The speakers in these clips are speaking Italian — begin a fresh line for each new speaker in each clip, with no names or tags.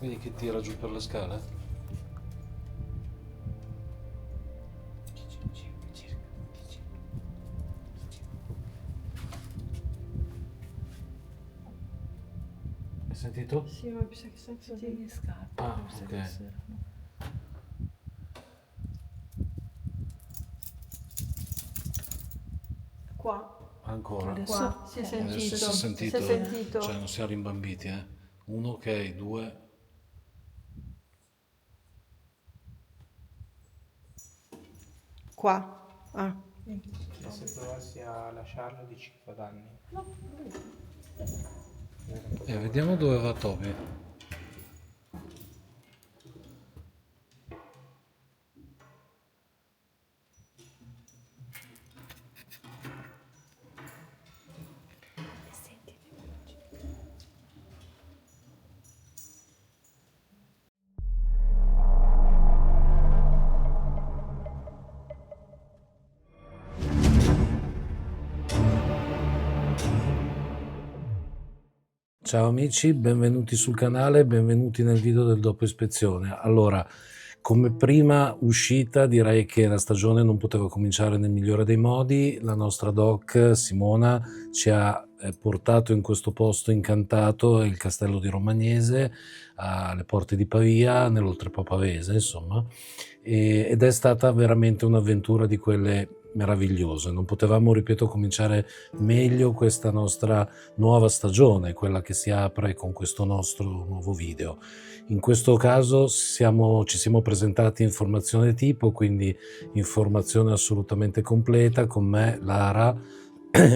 Vedi che tira giù per le scale? Hai sentito?
Sì, ma mi sa che sono tutti le scarpe.
Ah,
mi sa
ok.
che c'erano. Qua.
Ancora?
Adesso
Qua,
si è
Adesso
sentito.
si è sentito?
Si è sentito.
Cioè non siamo rimbambiti, eh? Uno, ok, due.
Qua. Ah.
E se provassi a lasciarlo di 5 danni?
Vediamo dove va Toby. Ciao amici, benvenuti sul canale, benvenuti nel video del dopo ispezione. Allora, come prima uscita direi che la stagione non poteva cominciare nel migliore dei modi. La nostra doc Simona ci ha portato in questo posto incantato, il castello di Romagnese, alle porte di Pavia, nell'oltrepo pavese, insomma, ed è stata veramente un'avventura di quelle meravigliose. Non potevamo, ripeto, cominciare meglio questa nostra nuova stagione, quella che si apre con questo nostro nuovo video. In questo caso ci siamo presentati in formazione tipo, quindi informazione assolutamente completa, con me, Lara,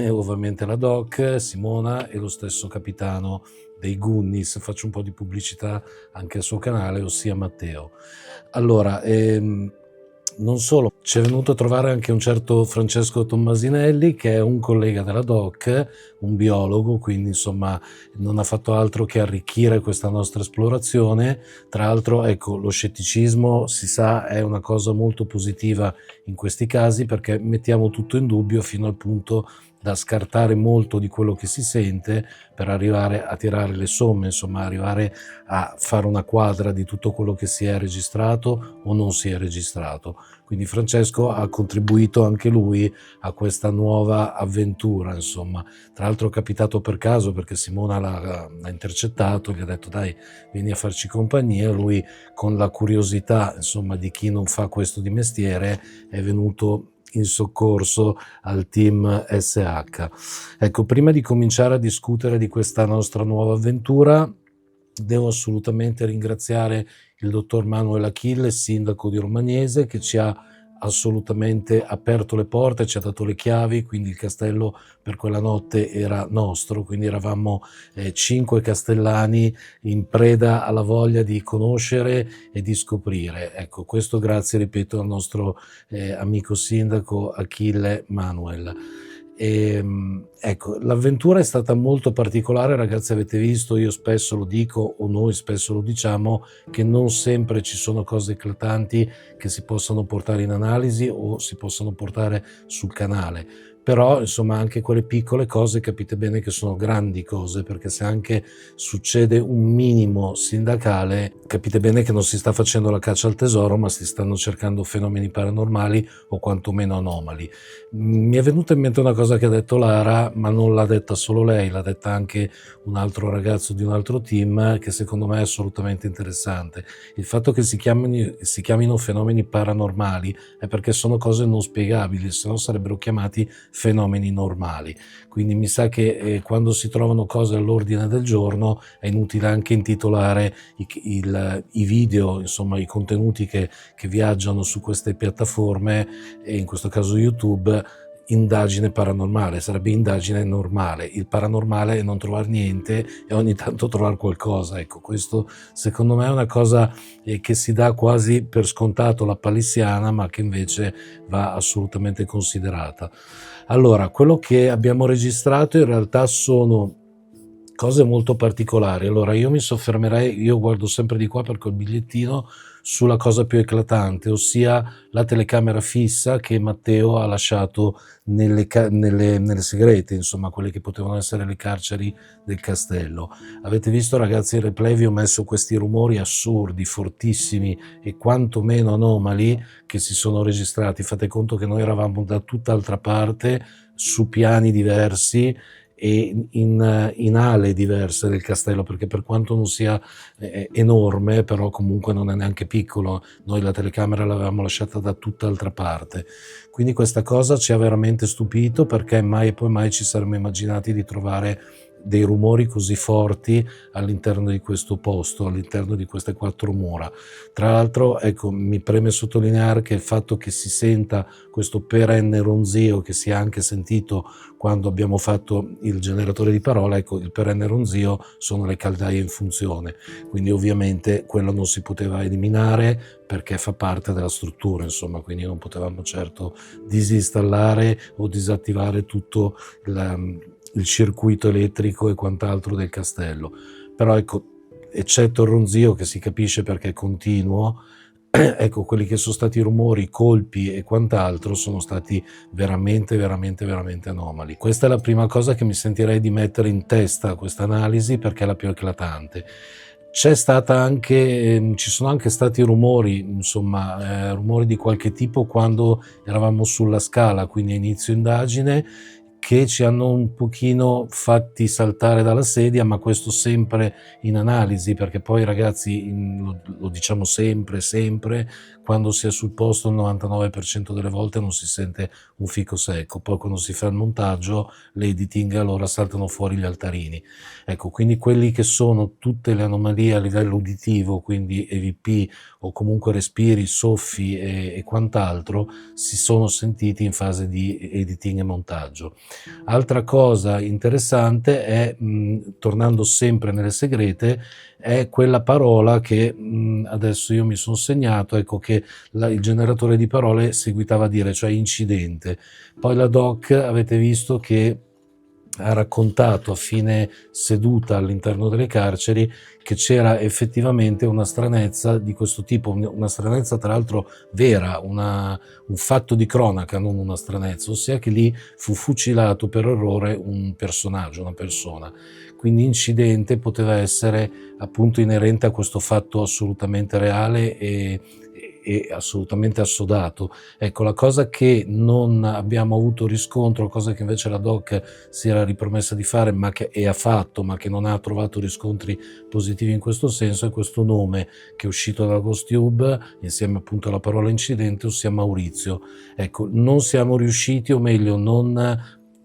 ovviamente la doc, Simona e lo stesso capitano dei Goonies. Faccio un po' di pubblicità anche al suo canale, ossia Matteo. Allora, non solo, ci è venuto a trovare anche un certo Francesco Tommasinelli, che è un collega della doc, un biologo, quindi insomma non ha fatto altro che arricchire questa nostra esplorazione. Tra l'altro, ecco, lo scetticismo, si sa, è una cosa molto positiva in questi casi, perché mettiamo tutto in dubbio fino al punto da scartare molto di quello che si sente per arrivare a tirare le somme, insomma arrivare a fare una quadra di tutto quello che si è registrato o non si è registrato. Quindi Francesco ha contribuito anche lui a questa nuova avventura, insomma. Tra l'altro è capitato per caso, perché Simona l'ha intercettato, gli ha detto dai, vieni a farci compagnia. Lui, con la curiosità, insomma, di chi non fa questo di mestiere, è venuto in soccorso al team SH. Ecco, prima di cominciare a discutere di questa nostra nuova avventura, devo assolutamente ringraziare il dottor Manuel Achille, sindaco di Romagnese, che ci ha assolutamente aperto le porte, ci ha dato le chiavi, quindi il castello per quella notte era nostro, quindi eravamo 5 castellani in preda alla voglia di conoscere e di scoprire. Ecco, questo grazie, ripeto, al nostro amico sindaco Achille Manuel. Ecco, l'avventura è stata molto particolare, ragazzi. Avete visto, io spesso lo dico, o noi spesso lo diciamo, che non sempre ci sono cose eclatanti che si possano portare in analisi o si possono portare sul canale. Però insomma anche quelle piccole cose capite bene che sono grandi cose, perché se anche succede un minimo sindacale capite bene che non si sta facendo la caccia al tesoro, ma si stanno cercando fenomeni paranormali o quantomeno anomali. Mi è venuta in mente una cosa che ha detto Lara, ma non l'ha detta solo lei, l'ha detta anche un altro ragazzo di un altro team, che secondo me è assolutamente interessante. Il fatto che si chiamino fenomeni paranormali è perché sono cose non spiegabili, se no sarebbero chiamati fenomeni normali. Quindi mi sa che quando si trovano cose all'ordine del giorno è inutile anche intitolare i video, insomma i contenuti che viaggiano su queste piattaforme, e in questo caso YouTube, indagine paranormale. Sarebbe indagine normale. Il paranormale è non trovare niente e ogni tanto trovare qualcosa. Ecco, questo secondo me è una cosa che si dà quasi per scontato, la palissiana, ma che invece va assolutamente considerata. Allora, quello che abbiamo registrato in realtà sono cose molto particolari. Allora io mi soffermerei, io guardo sempre di qua perché ho il bigliettino, sulla cosa più eclatante, ossia la telecamera fissa che Matteo ha lasciato nelle segrete, insomma quelle che potevano essere le carceri del castello. Avete visto, ragazzi, in replay vi ho messo questi rumori assurdi, fortissimi e quantomeno anomali che si sono registrati. Fate conto che noi eravamo da tutt'altra parte, su piani diversi e in ale diverse del castello, perché per quanto non sia enorme, però comunque non è neanche piccolo, noi la telecamera l'avevamo lasciata da tutt'altra parte. Quindi questa cosa ci ha veramente stupito, perché mai e poi mai ci saremmo immaginati di trovare dei rumori così forti all'interno di questo posto, all'interno di queste 4 mura. Tra l'altro, ecco, mi preme sottolineare che il fatto che si senta questo perenne ronzio, che si è anche sentito quando abbiamo fatto il generatore di parole, ecco, il perenne ronzio sono le caldaie in funzione, quindi ovviamente quello non si poteva eliminare perché fa parte della struttura, insomma, quindi non potevamo certo disinstallare o disattivare tutto il circuito elettrico e quant'altro del castello. Però ecco, eccetto il ronzio, che si capisce perché è continuo, ecco, quelli che sono stati rumori, colpi e quant'altro sono stati veramente anomali. Questa è la prima cosa che mi sentirei di mettere in testa a questa analisi, perché è la più eclatante. C'è stata anche, ci sono anche stati rumori, insomma, rumori di qualche tipo quando eravamo sulla scala, quindi a inizio indagine, che ci hanno un pochino fatti saltare dalla sedia, ma questo sempre in analisi, perché poi, ragazzi, lo diciamo sempre, quando si è sul posto il 99% delle volte non si sente un fico secco, poi quando si fa il montaggio, l'editing, allora saltano fuori gli altarini. Ecco, quindi quelli che sono tutte le anomalie a livello uditivo, quindi EVP o comunque respiri, soffi e quant'altro, si sono sentiti in fase di editing e montaggio. Altra cosa interessante è, tornando sempre nelle segrete, è quella parola che adesso io mi sono segnato, ecco, che il generatore di parole seguitava a dire, cioè incidente. Poi la doc, avete visto che ha raccontato a fine seduta all'interno delle carceri che c'era effettivamente una stranezza di questo tipo, una stranezza tra l'altro vera, un fatto di cronaca, non una stranezza, ossia che lì fu fucilato per errore un personaggio, una persona. Quindi incidente poteva essere appunto inerente a questo fatto assolutamente reale e assolutamente assodato. Ecco, la cosa che non abbiamo avuto riscontro, cosa che invece la doc si era ripromessa di fare e ha fatto, ma che non ha trovato riscontri positivi in questo senso, è questo nome che è uscito dalla Ghost Tube insieme appunto alla parola incidente, ossia Maurizio. Ecco, non siamo riusciti, o meglio,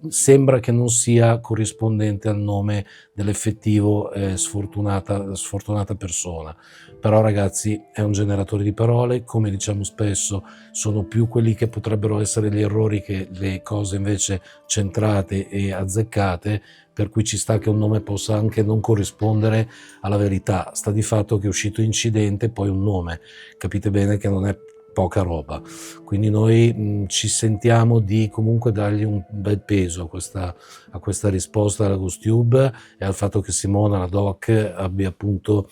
sembra che non sia corrispondente al nome dell'effettivo sfortunata persona. Però, ragazzi, è un generatore di parole, come diciamo spesso, sono più quelli che potrebbero essere gli errori che le cose invece centrate e azzeccate, per cui ci sta che un nome possa anche non corrispondere alla verità. Sta di fatto che è uscito incidente, poi un nome. Capite bene che non è poca roba. Quindi noi ci sentiamo di comunque dargli un bel peso a questa risposta della Ghost Tube e al fatto che Simona, la doc, abbia appunto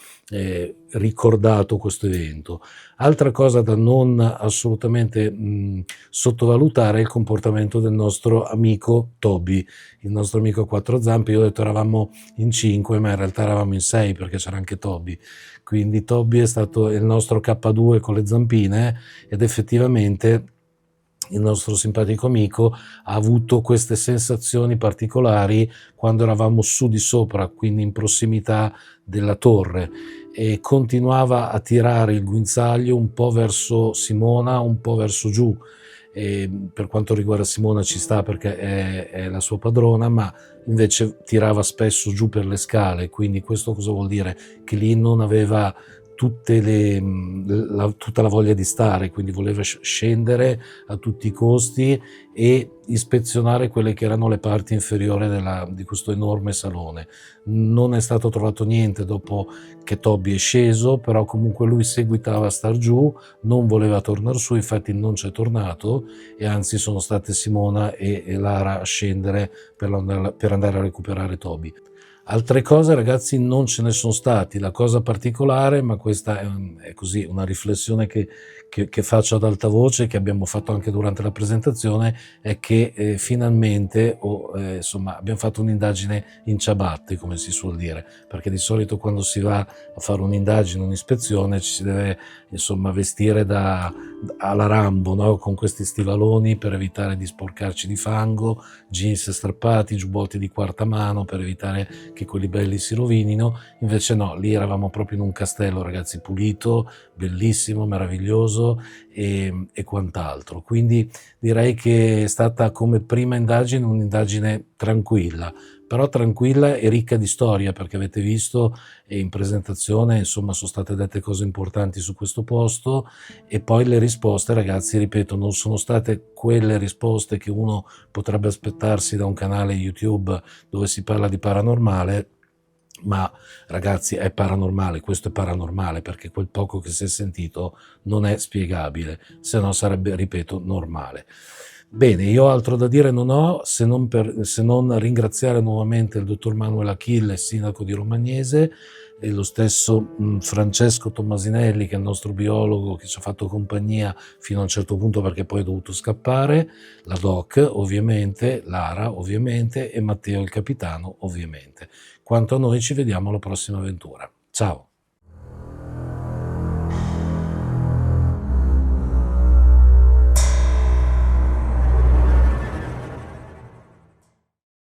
ricordato questo evento. Altra cosa da non assolutamente sottovalutare è il comportamento del nostro amico Toby, il nostro amico a 4 zampe. Io ho detto eravamo in 5, ma in realtà eravamo in 6 perché c'era anche Toby. Quindi Toby è stato il nostro K2 con le zampine ed effettivamente il nostro simpatico amico ha avuto queste sensazioni particolari quando eravamo su di sopra, quindi in prossimità della torre, e continuava a tirare il guinzaglio un po' verso Simona, un po' verso giù. E per quanto riguarda Simona ci sta perché è la sua padrona, ma invece tirava spesso giù per le scale, quindi questo cosa vuol dire? Che lì non aveva tutta la voglia di stare, quindi voleva scendere a tutti i costi e ispezionare quelle che erano le parti inferiori di questo enorme salone. Non è stato trovato niente dopo che Toby è sceso, però comunque lui seguitava a star giù, non voleva tornare su, infatti non c'è tornato, e anzi sono state Simona e Lara a scendere per andare a recuperare Toby. Altre cose, ragazzi, non ce ne sono stati. La cosa particolare, ma questa è così una riflessione che faccio ad alta voce, che abbiamo fatto anche durante la presentazione, è che finalmente insomma, abbiamo fatto un'indagine in ciabatte, come si suol dire, perché di solito quando si va a fare un'indagine, un'ispezione, ci si deve insomma vestire alla Rambo, no? Con questi stivaloni per evitare di sporcarci di fango, jeans strappati, giubbotti di quarta mano per evitare che quelli belli si rovinino. Invece no, lì eravamo proprio in un castello, ragazzi, pulito, bellissimo, meraviglioso e quant'altro. Quindi direi che è stata, come prima indagine, un'indagine tranquilla, però tranquilla e ricca di storia, perché avete visto in presentazione, insomma, sono state dette cose importanti su questo posto, e poi le risposte, ragazzi, ripeto, non sono state quelle risposte che uno potrebbe aspettarsi da un canale YouTube dove si parla di paranormale, ma ragazzi è paranormale, questo è paranormale, perché quel poco che si è sentito non è spiegabile, se no sarebbe, ripeto, normale. Bene, io altro da dire non ho, se non ringraziare nuovamente il dottor Manuel Achille, sindaco di Romagnese, e lo stesso Francesco Tommasinelli, che è il nostro biologo, che ci ha fatto compagnia fino a un certo punto perché poi è dovuto scappare, la Doc ovviamente, Lara ovviamente e Matteo il capitano ovviamente. Quanto a noi, ci vediamo alla prossima avventura. Ciao!